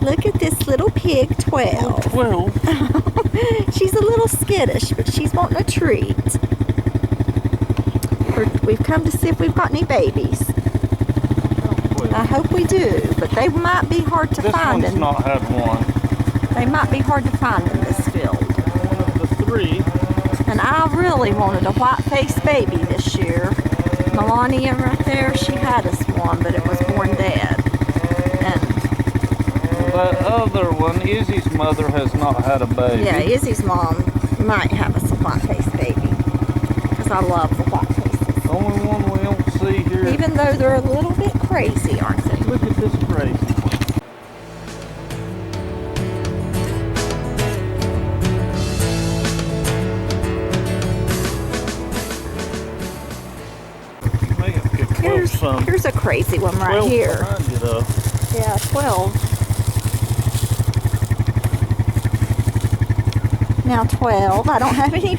Look at this little pig, 12. 12. She's a little skittish, but she's wanting a treat. We've come to see if we've got any babies. I hope we do, but they might be hard to find. This one's not had one. They might be hard to find in this field. One of the 3. And I really wanted a white-faced baby this year. Melania right there, she had us one, but it was born dead. And that other one, Izzy's mother, has not had a baby. yeah, Izzy's mom might have us a white-faced baby. Because I love the white faces. The only one we don't see here. Even though they're a little bit crazy, aren't they? Look at this crazy. Here's a crazy one right here. Yeah, 12. Now 12. I don't have any.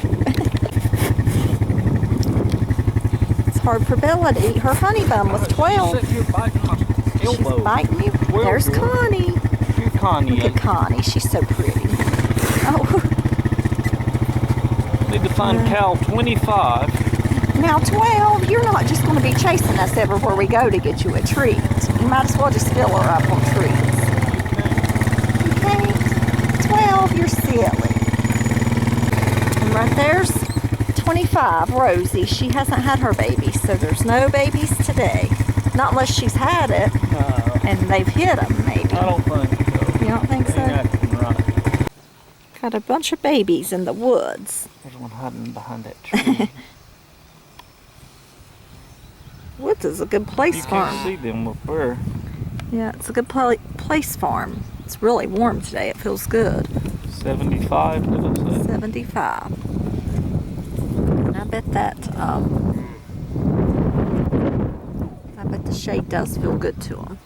It's hard for Bella to eat her honey bun with 12. She's biting me. There's Connie. Here's Connie. Look at Connie. She's so pretty. Oh. Need to find cow 25. Now 12, you're not just going to be chasing us everywhere we go to get you a treat. You might as well just fill her up on treats. You can't. 12, you're silly. And right there's 25, Rosie. She hasn't had her baby, so there's no babies today. Not unless she's had it and they've hit them, maybe. I don't think so. You don't think so? Acting right. Got a bunch of babies in the woods. There's one hiding behind that tree. Woods is a good place for them. You can't see them up there. Yeah, it's a good place for them. It's really warm today. It feels good. 75, did I say? 75. And I bet the shade does feel good to them.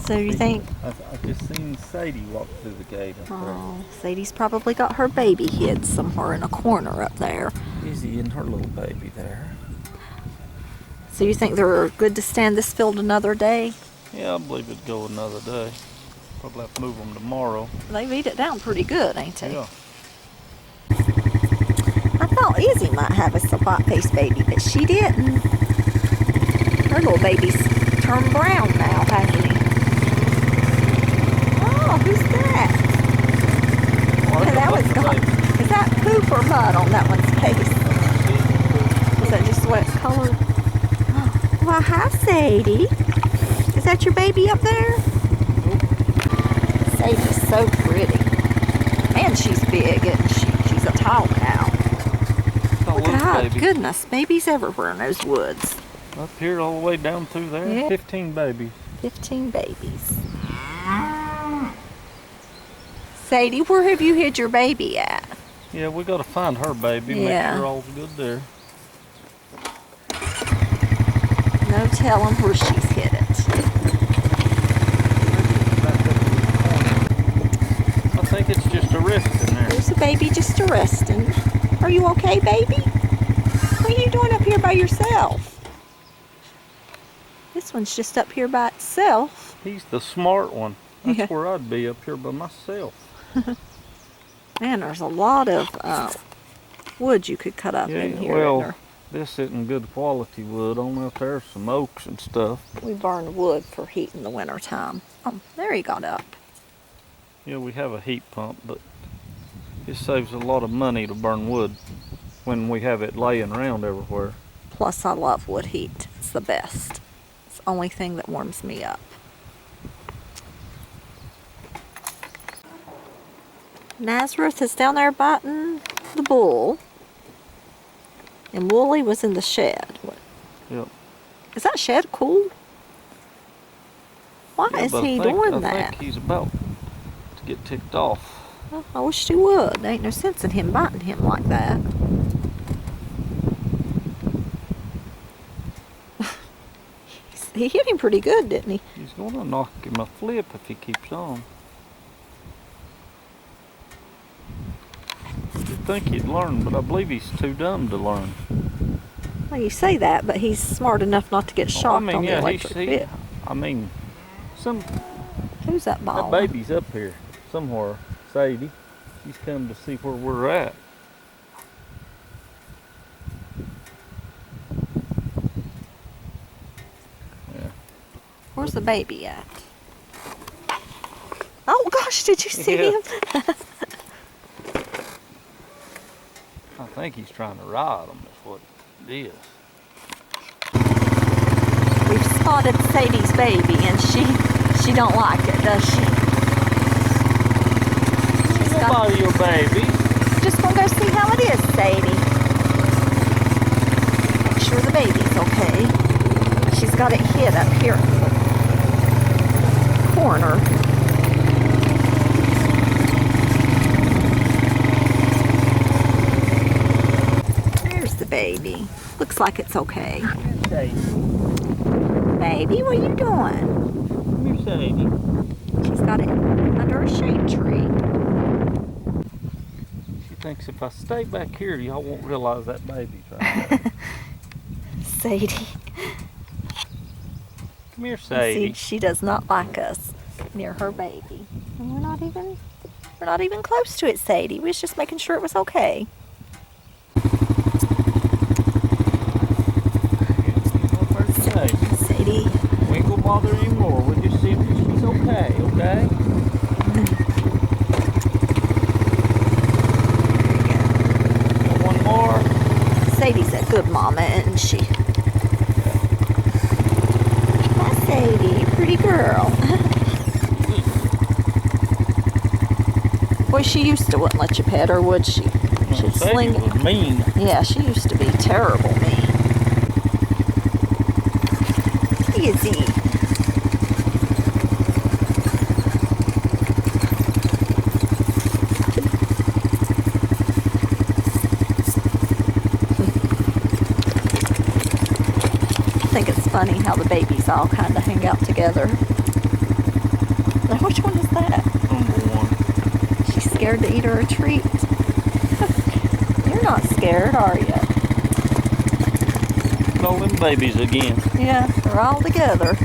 So you think? I just seen Sadie walk through the gate up Oh, Sadie's probably got her baby hid somewhere in a corner up there. there. Izzy and her little baby there. So you think they're good to stay in this field another day? Yeah, I believe it'd go another day. Probably have to move them tomorrow. They've eat it down pretty good, ain't they? Yeah. I thought Izzy might have us a white-faced baby, but she didn't. Her little baby's turned brown now, hasn't he? Oh, who's that? Okay, that one's gone. Is that poop or mud on that one's face? Is that just wet color? Oh, well, hi, Sadie. Is that your baby up there? Sadie's so pretty. Man, she's big, isn't she? She's a tall cow. Look at her. Goodness, babies everywhere in those woods. Up here all the way down through there. Yeah. 15 babies. 15 babies. Sadie, where have you hid your baby at? Yeah, we got to find her baby. Yeah. Make sure all's good there. No telling where she's hid it. I think it's just a resting there. There's a baby just a resting. Are you okay, baby? What are you doing up here by yourself? This one's just up here by itself. He's the smart one. That's Yeah. where I'd be, up here by myself. Man, there's a lot of wood you could cut up in here. Well, this isn't good quality wood. Only up there's some oaks and stuff. We burn wood for heat in the winter time. Oh, there he got up. Yeah, we have a heat pump, but it saves a lot of money to burn wood when we have it laying around everywhere. Plus, I love wood heat. It's the best. It's the only thing that warms me up. Nazareth is down there biting the bull. And Wooly was in the shed. Yep. Is that shed cool? Why is he doing that? I think he's about to get ticked off. Well, I wish he would. There ain't no sense in him biting him like that. He hit him pretty good, didn't he? He's going to knock him a flip if he keeps on. You'd think he'd learn, but I believe he's too dumb to learn. Well, you say that, but he's smart enough not to get shocked on the electric bit. I mean, Who's that ball? that baby's up here somewhere. Sadie, she's come to see where we're at. Yeah. Where's the baby at? Oh gosh, did you see him? I think he's trying to ride them, is what it is. We've spotted Sadie's baby, and she don't like it, does she? Don't bother your baby. Just gonna go see how it is, Sadie. Make sure the baby's okay. She's got it hid up here in the corner. There's the baby. Looks like it's okay. Baby, what are you doing? Come here, Sadie. She's got it under a shade tree. She thinks if I stay back here, y'all won't realize that baby's right there. Sadie. Come here, Sadie. See, she does not like us near her baby. And we're not even close to it, Sadie. We was just making sure it was okay. Sadie. We ain't gonna bother anymore. We'll just see if she's okay, okay? One more. Sadie's a good mama, isn't she? Hi, Sadie. Pretty girl. Boy, she used to wouldn't let you pet her, would she? She'd Sadie was mean. Yeah, she used to be terrible mean. Easy. I think it's funny how the babies all kind of hang out together. Now, which one is that? Number one. She's scared to eat her a treat. You're not scared, are you? All them babies again. Yeah, they're all together.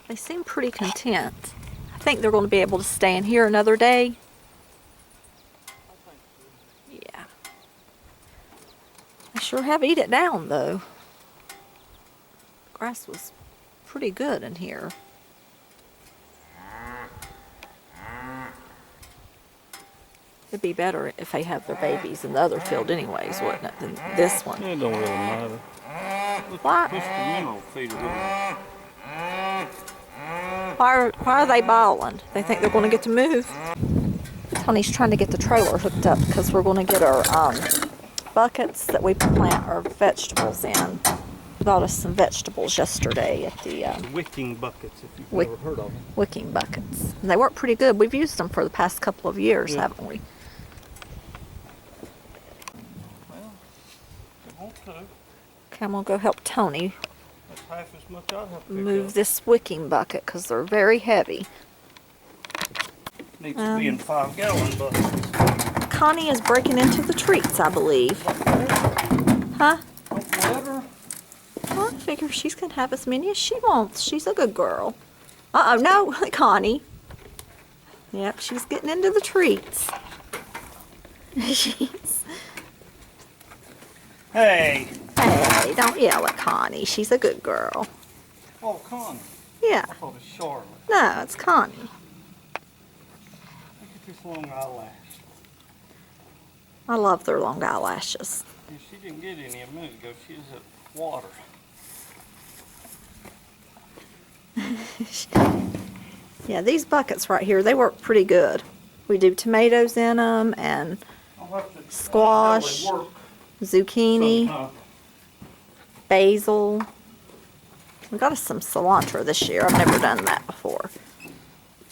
They seem pretty content. I think they're going to be able to stay in here another day. Yeah. They sure have eat it down, though. Grass was pretty good in here. It'd be better if they have their babies in the other field anyways, wouldn't it, than this one? It don't really matter. Why? Push the mineral feeder in. Why are they bawling? They think they're going to get to move. Tony's trying to get the trailer hooked up because we're going to get our buckets that we plant our vegetables in. We bought us some vegetables yesterday at the Wicking buckets, if you've Wick- never heard of them. Wicking buckets. And they work pretty good. We've used them for the past couple of years, haven't we? Well, they want to. Okay, I'm going to go help Tony That's half as much I'd have to pick move up. this wicking bucket because they're very heavy. Needs to be in 5-gallon buckets. Connie is breaking into the treats, I believe. Huh? Don't let her. Well, I figure she's going to have as many as she wants. She's a good girl. Uh-oh, no, Connie. Yep, she's getting into the treats. She's... Hey. Hey, don't yell at Connie. She's a good girl. Oh, Connie. Yeah. I thought it was Charlotte. No, it's Connie. Look at this long eyelash. I love their long eyelashes. Yeah, she didn't get any a minute ago. She was at water. Yeah, these buckets right here, they work pretty good. We do tomatoes in them and squash, zucchini, basil. We got us some cilantro this year. I've never done that before.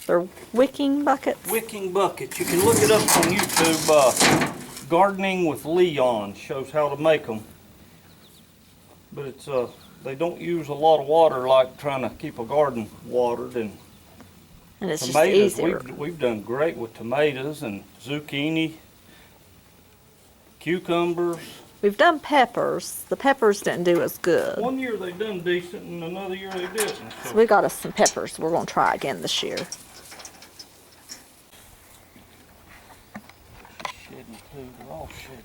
They're wicking buckets. Wicking buckets. You can look it up on YouTube. Gardening with Leon shows how to make them. But it's they don't use a lot of water like trying to keep a garden watered. And it's tomatoes, just easier. we've done great with tomatoes and zucchini. cucumbers. We've done peppers. The peppers didn't do as good. One year they done decent, and another year they didn't. So we got us some peppers we're going to try again this year. Shedding too. They're all shedding.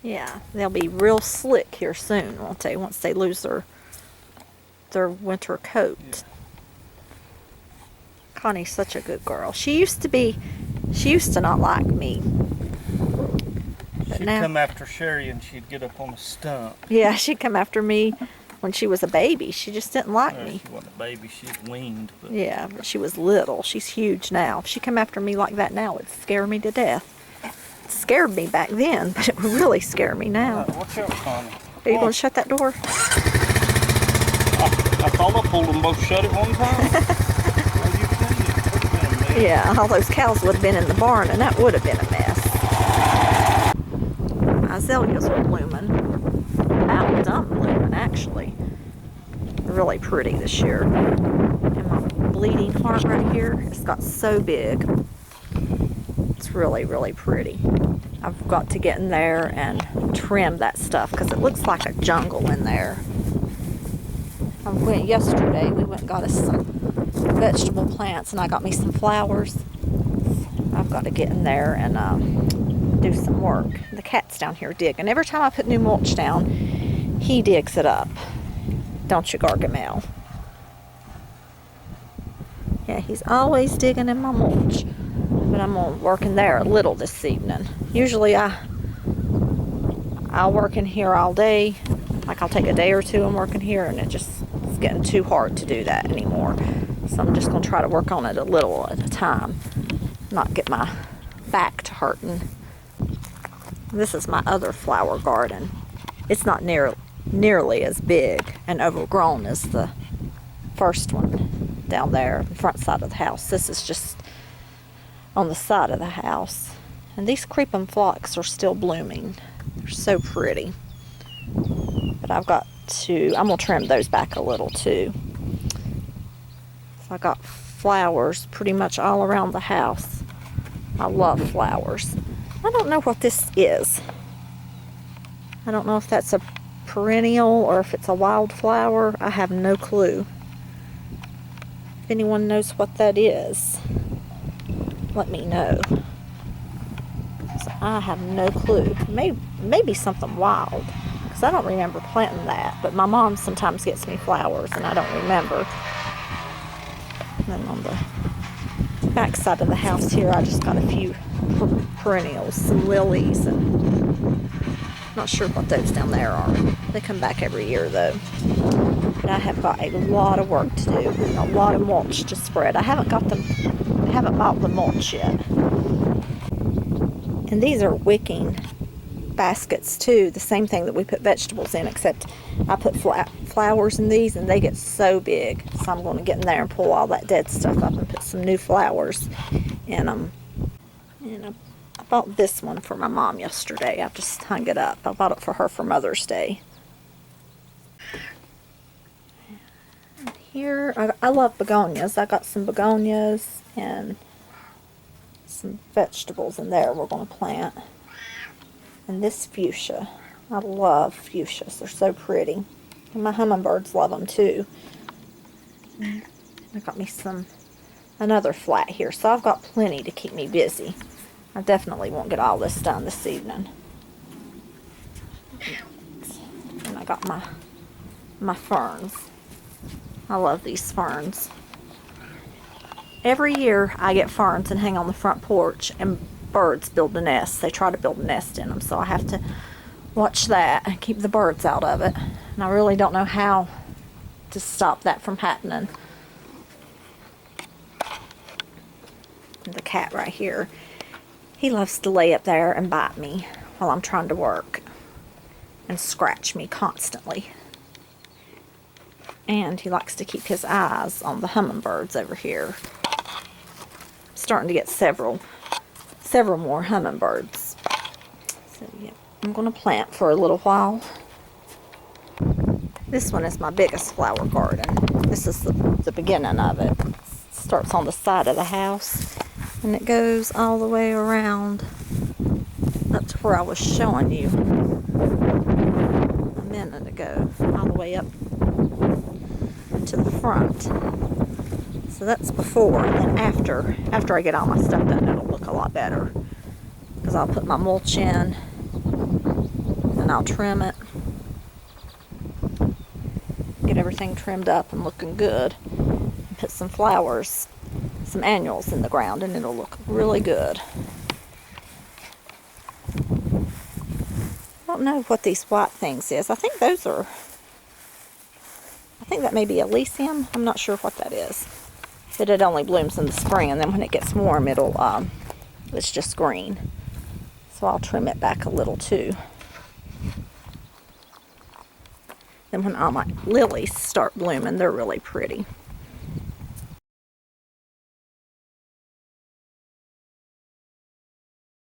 Yeah, they'll be real slick here soon, won't they? Once they lose their winter coat. Yeah. Connie's such a good girl. She used to not like me. But She'd now, come after Sherry and she'd get up on a stump. yeah, she'd come after me when she was a baby. She just didn't like me. She wasn't a baby, she's weaned. But Yeah, but she was little. She's huge now. If she come after me like that now, it'd scare me to death. It scared me back then, but it would really scare me now. Watch out, Connie. Are you going to shut that door? I thought I pulled them both shut at one time. Well, you couldn't. It would've been a mess. Yeah, all those cows would have been in the barn, and that would have been a mess. My azaleas are blooming. About done blooming, actually. They're really pretty this year. And my bleeding heart right here, it's got so big. It's really, really pretty. I've got to get in there and trim that stuff because it looks like a jungle in there. I went yesterday, we went and got us some vegetable plants, and I got me some flowers. I've got to get in there and do some work. The cat's down here digging. Every time I put new mulch down, he digs it up. Don't you, Gargamel? Yeah, he's always digging in my mulch. But I'm gonna work in there a little this evening. Usually I'll work in here all day. Like I'll take a day or two and work in here, and it's getting too hard to do that anymore. So I'm just gonna try to work on it a little at a time, not get my back to hurting. This is my other flower garden. It's not nearly as big and overgrown as the first one down there, the front side of the house. This is just on the side of the house. And these creeping phlox are still blooming. They're so pretty. But I'm gonna trim those back a little too. So I got flowers pretty much all around the house. I love flowers. I don't know what this is. I don't know if that's a perennial or if it's a wildflower. I have no clue. If anyone knows what that is, let me know. So I have no clue. Maybe something wild, because I don't remember planting that. But my mom sometimes gets me flowers, and I don't remember. And then on the back side of the house here, I just got a few perennials, some lilies, and not sure what those down there are. They come back every year though. But I have got a lot of work to do, a lot of mulch to spread. I haven't bought the mulch yet. And these are wicking baskets too, the same thing that we put vegetables in, except I put flowers in these and they get so big. So I'm going to get in there and pull all that dead stuff up and put some new flowers in them. And I bought this one for my mom yesterday. I just hung it up. I bought it for her for Mother's Day. And here, I love begonias. I got some begonias and some vegetables in there we're going to plant. And this fuchsia. I love fuchsias. They're so pretty. And my hummingbirds love them too. And I got me another flat here. So I've got plenty to keep me busy. I definitely won't get all this done this evening. And I got my ferns. I love these ferns. Every year I get ferns and hang on the front porch, and birds build a nest. They try to build a nest in them, so I have to watch that and keep the birds out of it. And I really don't know how to stop that from happening. And the cat right here, he loves to lay up there and bite me while I'm trying to work and scratch me constantly. And he likes to keep his eyes on the hummingbirds over here. I'm starting to get several more hummingbirds. So yeah, I'm going to plant for a little while. This one is my biggest flower garden. This is the beginning of it. It starts on the side of the house and it goes all the way around up to where I was showing you a minute ago, all the way up to the front. So that's before, and then after I get all my stuff done, it'll look a lot better. Because I'll put my mulch in, and I'll trim it. Get everything trimmed up and looking good. And put some flowers, some annuals in the ground, and it'll look really good. I don't know what these white things is. I think that may be Elysium. I'm not sure what that is. But it only blooms in the spring, and then when it gets warm, it's just green. So I'll trim it back a little too. Then when all my lilies start blooming, they're really pretty.